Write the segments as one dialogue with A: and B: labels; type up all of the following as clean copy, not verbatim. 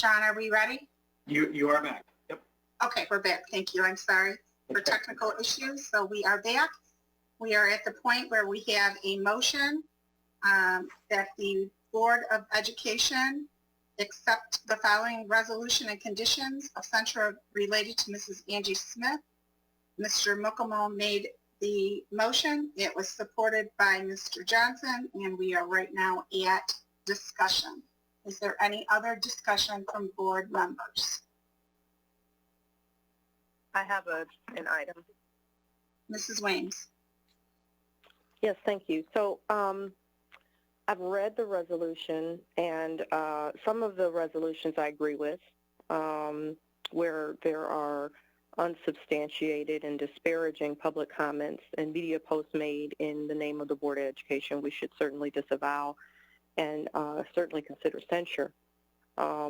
A: John, are we ready?
B: You are back. Yep.
A: Okay, we're back. Thank you. I'm sorry for technical issues. So we are back. We are at the point where we have a motion that the Board of Education accept the following resolution and conditions of censure related to Mrs. Angie Smith. Mr. Mukamal made the motion. It was supported by Mr. Johnson, and we are right now at discussion. Is there any other discussion from board members?
C: I have an item.
A: Mrs. Weems.
C: Yes, thank you. So I've read the resolution, and some of the resolutions I agree with, where there are unsubstantiated and disparaging public comments and media posts made in the name of the Board of Education, we should certainly disavow and certainly consider censure. A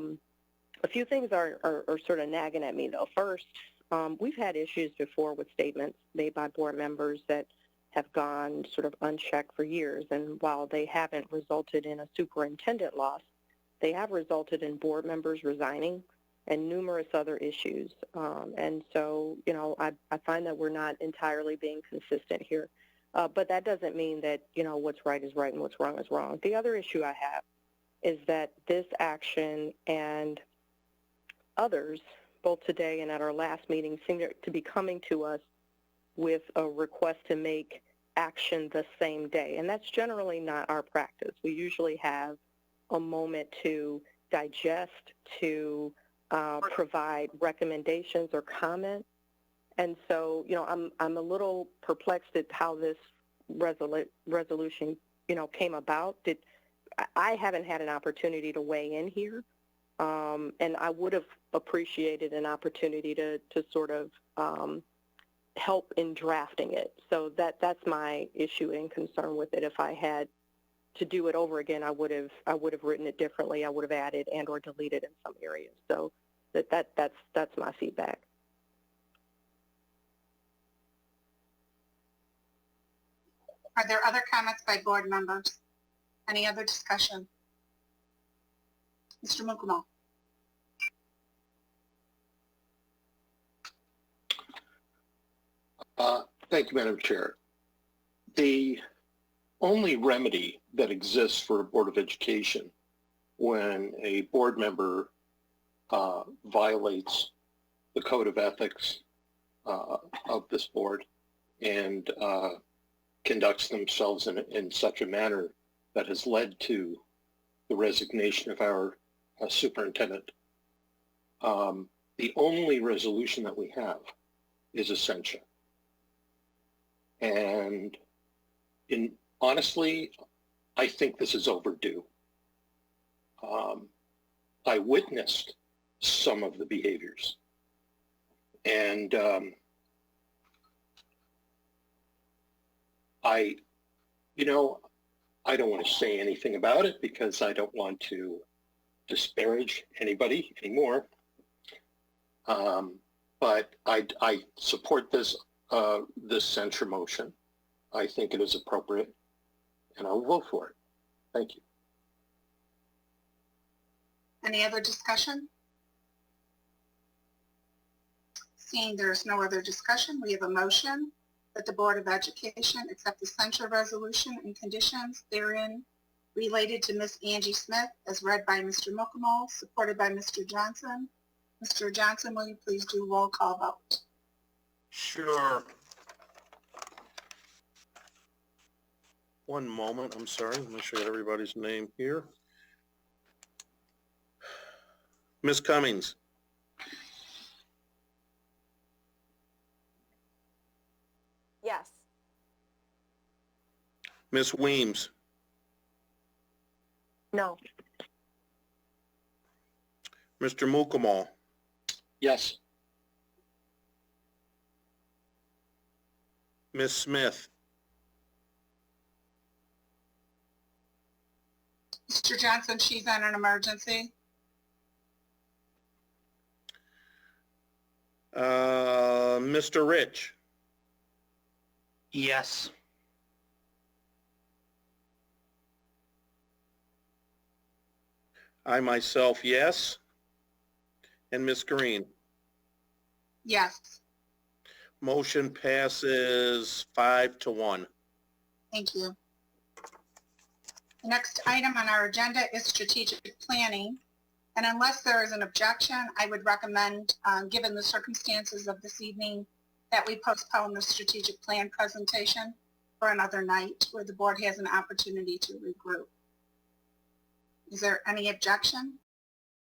C: few things are sort of nagging at me, though. First, we've had issues before with statements made by board members that have gone sort of unchecked for years, and while they haven't resulted in a superintendent loss, they have resulted in board members resigning and numerous other issues. And so, you know, I find that we're not entirely being consistent here. But that doesn't mean that, you know, what's right is right and what's wrong is wrong. The other issue I have is that this action and others, both today and at our last meeting, seem to be coming to us with a request to make action the same day. And that's generally not our practice. We usually have a moment to digest, to provide recommendations or comments. And so, you know, I'm a little perplexed at how this resolution, you know, came about. I haven't had an opportunity to weigh in here, and I would have appreciated an opportunity to sort of help in drafting it. So that's my issue and concern with it. If I had to do it over again, I would have written it differently. I would have added and or deleted in some areas. So that's my feedback.
A: Are there other comments by board members? Any other discussion? Mr. Mukamal.
D: Thank you, Madam Chair. The only remedy that exists for a Board of Education when a board member violates the code of ethics of this board and conducts themselves in such a manner that has led to the resignation of our superintendent. The only resolution that we have is a censure. And honestly, I think this is overdue. I witnessed some of the behaviors, and I don't want to say anything about it because I don't want to disparage anybody anymore. But I support this censure motion. I think it is appropriate, and I'll vote for it. Thank you.
A: Any other discussion? Seeing there's no other discussion, we have a motion that the Board of Education accept the censure resolution and conditions therein related to Ms. Angie Smith as read by Mr. Mukamal, supported by Mr. Johnson. Mr. Johnson, will you please do roll call vote?
E: Sure. One moment, I'm sorry. Let me show you everybody's name here. Ms. Cummings.
F: Yes.
E: Ms. Weems.
C: No.
E: Mr. Mukamal.
D: Yes.
E: Ms. Smith.
A: Mr. Johnson, she's on an emergency.
E: Mr. Rich.
B: Yes.
E: I myself, yes. and Ms. Green.
A: Yes,
E: Motion passes 5-1.
A: thank you. The next item on our agenda is strategic planning. And unless there is an objection, I would recommend, given the circumstances of this evening, that we postpone the strategic plan presentation for another night where the board has an opportunity to regroup. Is there any objection?